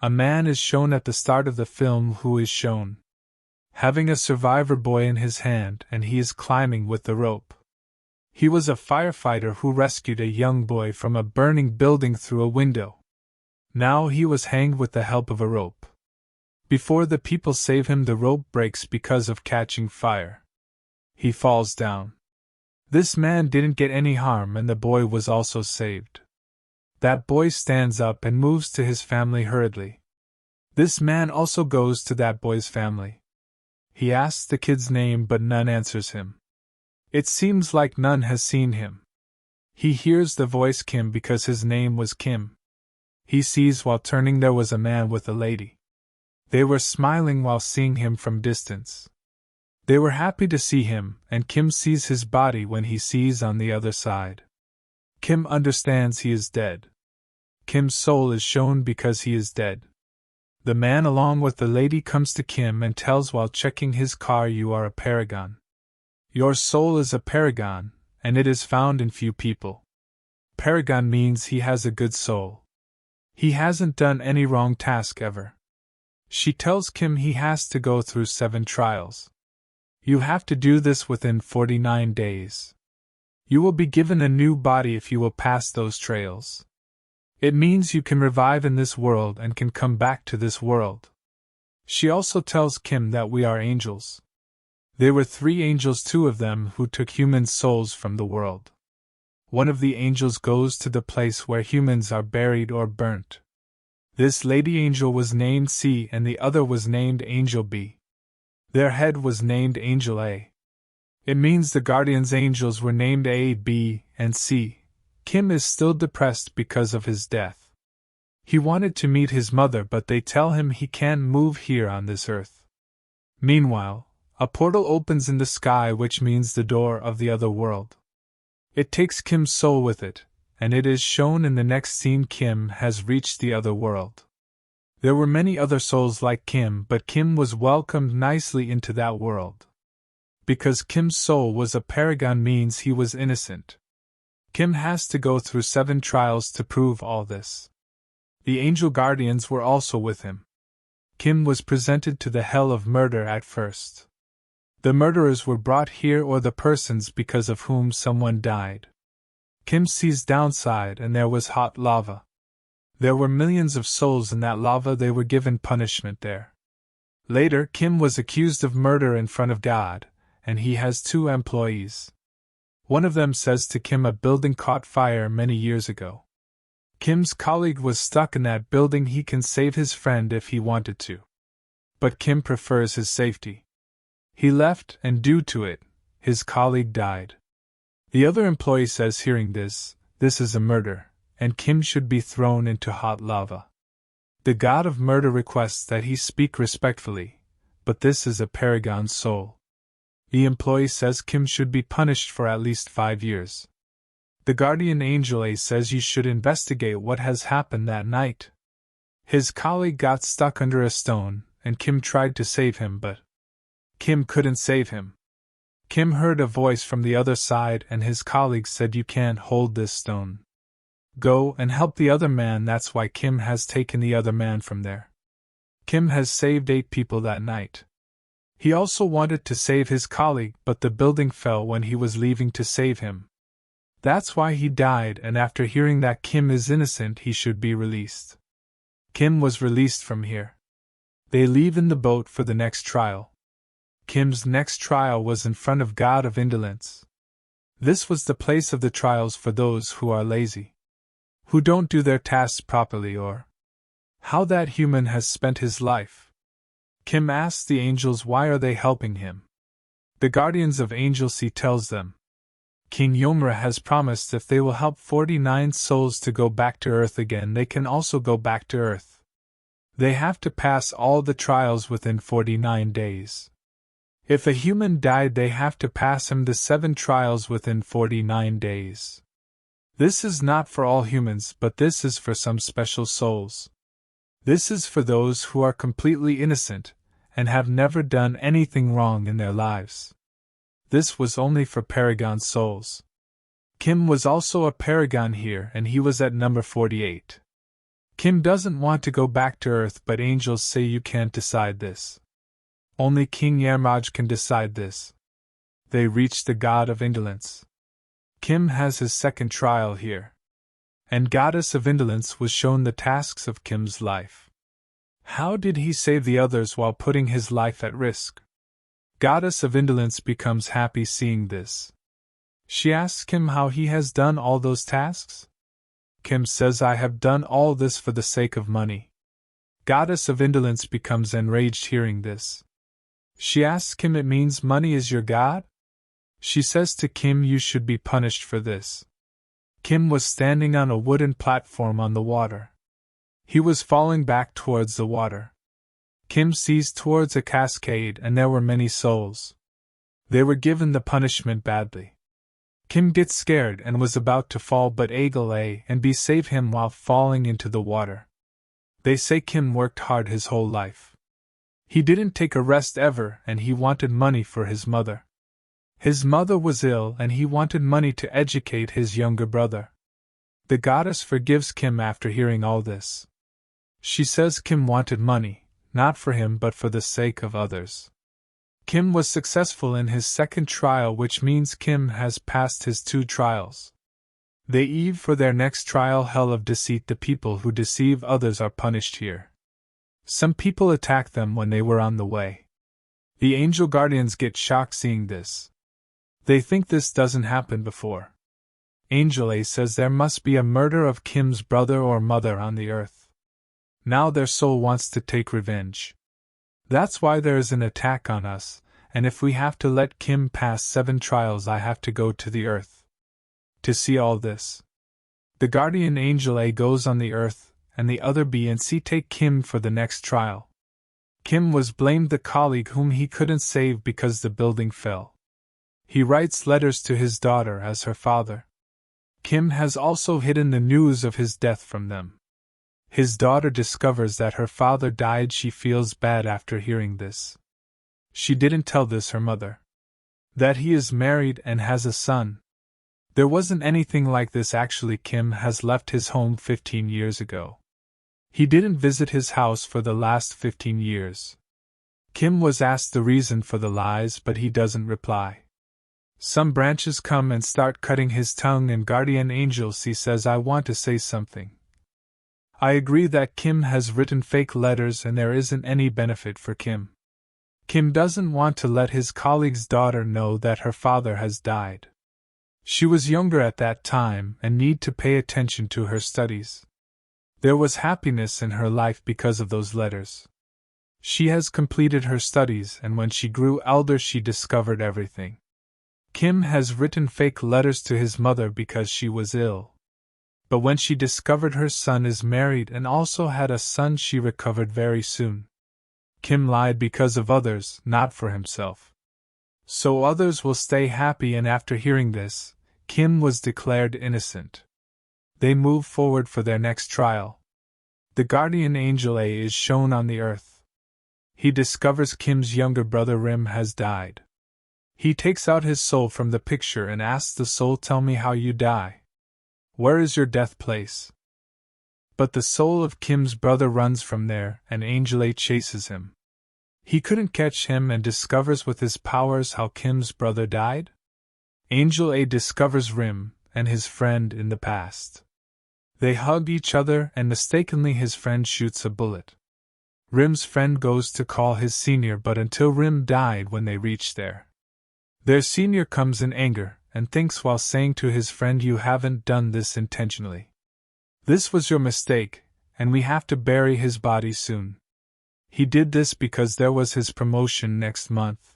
A man is shown at the start of the film who is shown having a survivor buoy in his hand, and he is climbing with the rope. He was a firefighter who rescued a young boy from a burning building through a window. Now he was hanged with the help of a rope. Before the people save him, the rope breaks because of catching fire. He falls down. This man didn't get any harm, and the boy was also saved. That boy stands up and moves to his family hurriedly. This man also goes to that boy's family. He asks the kid's name, but none answers him. It seems like none has seen him. He hears the voice Kim because his name was Kim. He sees while turning there was a man with a lady. They were smiling while seeing him from distance. They were happy to see him, and Kim sees his body when he sees on the other side. Kim understands he is dead. Kim's soul is shown because he is dead. The man along with the lady comes to Kim and tells while checking his car, "You are a paragon. Your soul is a paragon, and it is found in few people." Paragon means he has a good soul. He hasn't done any wrong task ever. She tells Kim he has to go through 7 trials. You have to do this within 49 days. You will be given a new body if you will pass those trials. It means you can revive in this world and can come back to this world. She also tells Kim that we are angels. There were 3 angels, 2 of them who took human souls from the world. One of the angels goes to the place where humans are buried or burnt. This lady angel was named C and the other was named Angel B. Their head was named Angel A. It means the guardian's angels were named A, B, and C. Kim is still depressed because of his death. He wanted to meet his mother, but they tell him he can't move here on this earth. Meanwhile, a portal opens in the sky, which means the door of the other world. It takes Kim's soul with it, and it is shown in the next scene Kim has reached the other world. There were many other souls like Kim, but Kim was welcomed nicely into that world. Because Kim's soul was a paragon means he was innocent. Kim has to go through 7 trials to prove all this. The angel guardians were also with him. Kim was presented to the hell of murder at first. The murderers were brought here, or the persons because of whom someone died. Kim sees downside and there was hot lava. There were millions of souls in that lava, they were given punishment there. Later, Kim was accused of murder in front of God, and he has 2 employees. One of them says to Kim a building caught fire many years ago. Kim's colleague was stuck in that building, he can save his friend if he wanted to. But Kim prefers his safety. He left, and due to it, his colleague died. The other employee says, hearing this is a murder, and Kim should be thrown into hot lava. The god of murder requests that he speak respectfully, but this is a paragon's soul. The employee says Kim should be punished for at least 5 years. The guardian angel A says you should investigate what has happened that night. His colleague got stuck under a stone, and Kim tried to save him, but Kim couldn't save him. Kim heard a voice from the other side, and his colleague said, "You can't hold this stone. Go and help the other man." That's why Kim has taken the other man from there. Kim has saved 8 people that night. He also wanted to save his colleague, but the building fell when he was leaving to save him. That's why he died, and after hearing that Kim is innocent, he should be released. Kim was released from here. They leave in the boat for the next trial. Kim's next trial was in front of God of Indolence. This was the place of the trials for those who are lazy, who don't do their tasks properly, or how that human has spent his life. Kim asks the angels why are they helping him. The guardians of Angel C tells them, Kim Yong-hwa has promised if they will help 49 souls to go back to Earth again, they can also go back to Earth. They have to pass all the trials within 49 days. If a human died, they have to pass him the 7 trials within 49 days. This is not for all humans, but this is for some special souls. This is for those who are completely innocent, and have never done anything wrong in their lives. This was only for paragon souls. Kim was also a paragon here, and he was at number 48. Kim doesn't want to go back to Earth, but angels say you can't decide this. Only King Yong-hwa can decide this. They reach the god of indolence. Kim has his second trial here. And goddess of indolence was shown the tasks of Kim's life. How did he save the others while putting his life at risk? Goddess of indolence becomes happy seeing this. She asks Kim how he has done all those tasks. Kim says, I have done all this for the sake of money. Goddess of indolence becomes enraged hearing this. She asks Kim, it means money is your god? She says to Kim, you should be punished for this. Kim was standing on a wooden platform on the water. He was falling back towards the water. Kim sees towards a cascade, and there were many souls. They were given the punishment badly. Kim gets scared and was about to fall, but Eagle A and B save him while falling into the water. They say Kim worked hard his whole life. He didn't take a rest ever, and he wanted money for his mother. His mother was ill, and he wanted money to educate his younger brother. The goddess forgives Kim after hearing all this. She says Kim wanted money, not for him but for the sake of others. Kim was successful in his second trial, which means Kim has passed his 2 trials. They eve for their next trial, hell of deceit. The people who deceive others are punished here. Some people attack them when they were on the way. The angel guardians get shocked seeing this. They think this doesn't happen before. Angel A says there must be a murder of Kim's brother or mother on the earth. Now their soul wants to take revenge. That's why there is an attack on us, and if we have to let Kim pass 7 trials, I have to go to the earth. To see all this, the guardian angel A goes on the earth, and the other B and C take Kim for the next trial. Kim was blamed the colleague whom he couldn't save because the building fell. He writes letters to his daughter as her father. Kim has also hidden the news of his death from them. His daughter discovers that her father died. She feels bad after hearing this. She didn't tell this her mother. That he is married and has a son. There wasn't anything like this actually. Kim has left his home 15 years ago. He didn't visit his house for the last 15 years. Kim was asked the reason for the lies, but he doesn't reply. Some branches come and start cutting his tongue, and guardian angel C says, I want to say something. I agree that Kim has written fake letters and there isn't any benefit for Kim. Kim doesn't want to let his colleague's daughter know that her father has died. She was younger at that time and need to pay attention to her studies. There was happiness in her life because of those letters. She has completed her studies, and when she grew elder she discovered everything. Kim has written fake letters to his mother because she was ill. But when she discovered her son is married and also had a son, she recovered very soon. Kim lied because of others, not for himself. So others will stay happy, and after hearing this, Kim was declared innocent. They move forward for their next trial. The guardian angel A is shown on the earth. He discovers Kim's younger brother Rim has died. He takes out his soul from the picture and asks the soul, tell me how you die. Where is your death place? But the soul of Kim's brother runs from there, and Angel A chases him. He couldn't catch him and discovers with his powers how Kim's brother died. Angel A discovers Rim and his friend in the past. They hug each other, and mistakenly his friend shoots a bullet. Rim's friend goes to call his senior, but until Rim died when they reach there. Their senior comes in anger and thinks while saying to his friend, you haven't done this intentionally. This was your mistake, and we have to bury his body soon. He did this because there was his promotion next month.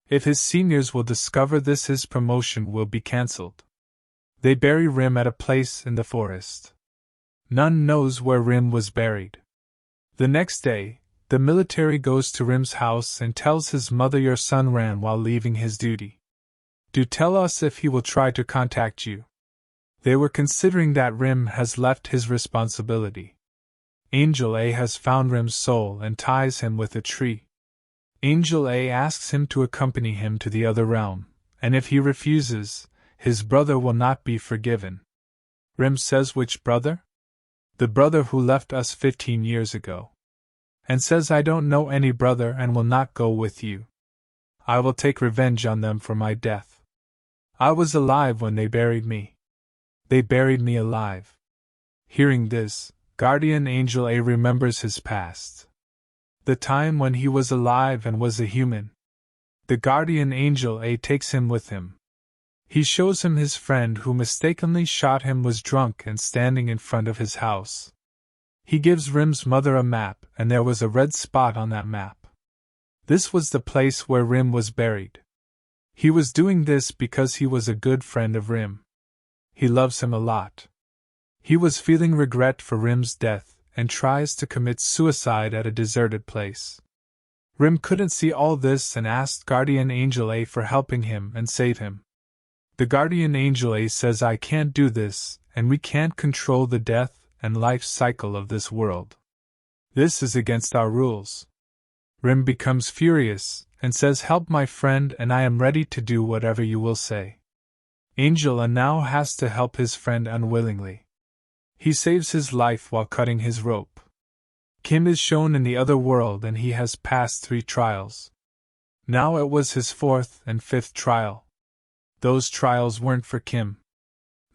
If his seniors will discover this, his promotion will be cancelled. They bury Rim at a place in the forest. None knows where Rim was buried. The next day, the military goes to Rim's house and tells his mother, your son ran while leaving his duty. Do tell us if he will try to contact you. They were considering that Rim has left his responsibility. Angel A has found Rim's soul and ties him with a tree. Angel A asks him to accompany him to the other realm, and if he refuses, his brother will not be forgiven. Rim says, which brother? The brother who left us 15 years ago. And says I don't know any brother and will not go with you. I will take revenge on them for my death. I was alive when they buried me. They buried me alive. Hearing this, Guardian Angel A remembers his past. The time when he was alive and was a human. The Guardian Angel A takes him with him. He shows him his friend who mistakenly shot him was drunk and standing in front of his house. He gives Rim's mother a map, and there was a red spot on that map. This was the place where Rim was buried. He was doing this because he was a good friend of Rim. He loves him a lot. He was feeling regret for Rim's death and tries to commit suicide at a deserted place. Rim couldn't see all this and asked Guardian Angel A for helping him and save him. The Guardian Angel A says I can't do this, and we can't control the death and life cycle of this world. This is against our rules. Rim becomes furious and says help my friend and I am ready to do whatever you will say. Angel A now has to help his friend unwillingly. He saves his life while cutting his rope. Kim is shown in the other world and he has passed 3 trials. Now it was his 4th and 5th trial. Those trials weren't for Kim.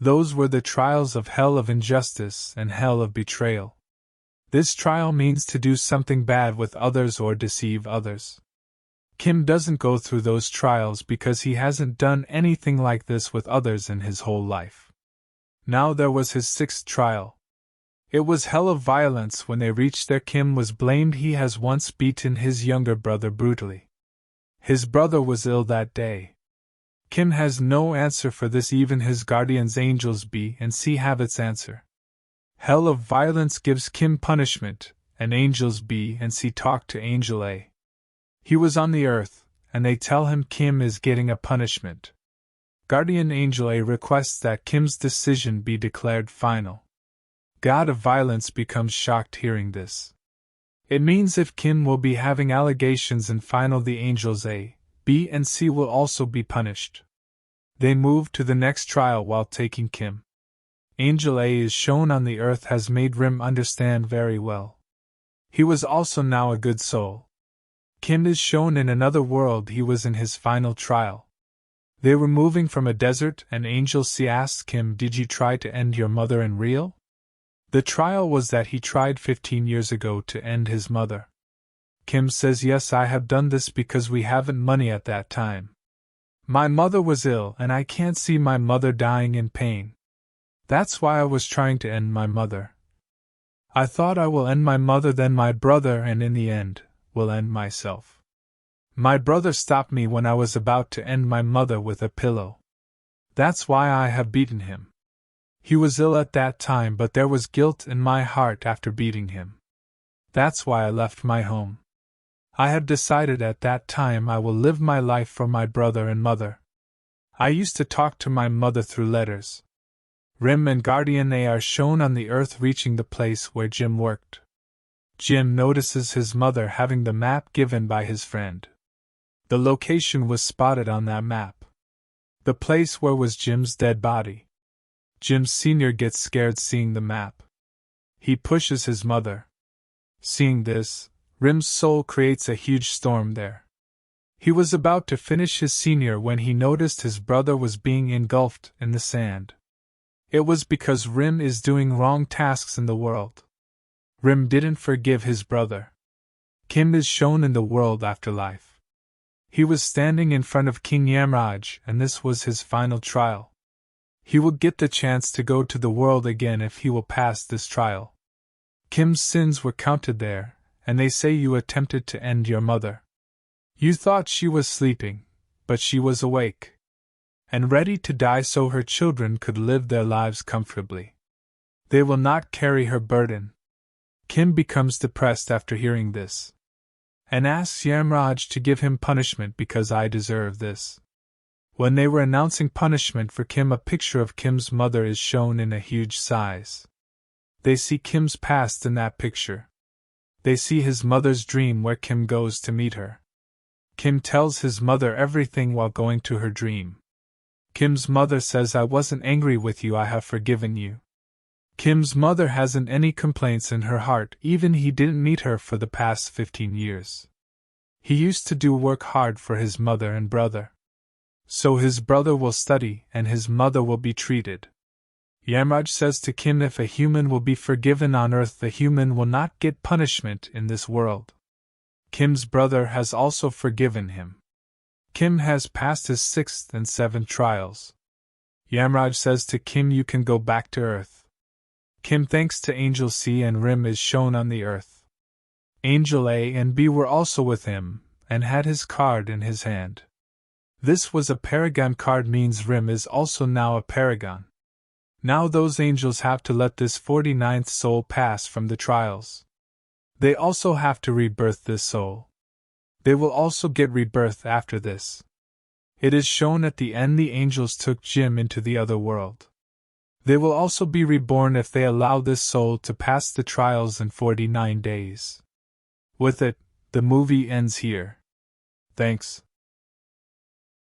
Those were the trials of hell of injustice and hell of betrayal. This trial means to do something bad with others or deceive others. Kim doesn't go through those trials because he hasn't done anything like this with others in his whole life. Now there was his 6th trial. It was hell of violence when they reached there. Kim was blamed he has once beaten his younger brother brutally. His brother was ill that day. Kim has no answer for this, even his guardians Angels B and C have its answer. Hell of violence gives Kim punishment, and Angels B and C talk to Angel A. He was on the earth, and they tell him Kim is getting a punishment. Guardian Angel A requests that Kim's decision be declared final. God of Violence becomes shocked hearing this. It means if Kim will be having allegations and final, the Angels A, B and C will also be punished. They move to the next trial while taking Kim. Angel A is shown on the earth has made Rim understand very well. He was also now a good soul. Kim is shown in another world. He was in his final trial. They were moving from a desert and Angel C asks Kim, did you try to end your mother in real? The trial was that he tried 15 years ago to end his mother. Kim says yes, I have done this because we haven't money at that time. My mother was ill and I can't see my mother dying in pain. That's why I was trying to end my mother. I thought I will end my mother, then my brother, and in the end, will end myself. My brother stopped me when I was about to end my mother with a pillow. That's why I have beaten him. He was ill at that time, but there was guilt in my heart after beating him. That's why I left my home. I had decided at that time I will live my life for my brother and mother. I used to talk to my mother through letters. Rim and Guardian A are shown on the earth reaching the place where Jim worked. Jim notices his mother having the map given by his friend. The location was spotted on that map. The place where was Jim's dead body. Jim Sr. gets scared seeing the map. He pushes his mother. Seeing this, Rim's soul creates a huge storm there. He was about to finish his senior when he noticed his brother was being engulfed in the sand. It was because Rim is doing wrong tasks in the world. Rim didn't forgive his brother. Kim is shown in the world afterlife. He was standing in front of King Yamraj, and this was his final trial. He will get the chance to go to the world again if he will pass this trial. Kim's sins were counted there, and they say you attempted to end your mother. You thought she was sleeping, but she was awake and ready to die so her children could live their lives comfortably. They will not carry her burden. Kim becomes depressed after hearing this and asks Yamraj to give him punishment because I deserve this. When they were announcing punishment for Kim, a picture of Kim's mother is shown in a huge size. They see Kim's past in that picture. They see his mother's dream where Kim goes to meet her. Kim tells his mother everything while going to her dream. Kim's mother says, I wasn't angry with you, I have forgiven you. Kim's mother hasn't any complaints in her heart, even he didn't meet her for the past 15 years. He used to do work hard for his mother and brother. So his brother will study and his mother will be treated. Yamraj says to Kim, if a human will be forgiven on earth, the human will not get punishment in this world. Kim's brother has also forgiven him. Kim has passed his 6th and 7th trials. Yamraj says to Kim, you can go back to earth. Kim thanks to Angel C and Rim is shown on the earth. Angel A and B were also with him, and had his card in his hand. This was a paragon card, means Rim is also now a paragon. Now those angels have to let this 49th soul pass from the trials. They also have to rebirth this soul. They will also get rebirth after this. It is shown at the end the angels took Jim into the other world. They will also be reborn if they allow this soul to pass the trials in 49 days. With it, the movie ends here. Thanks.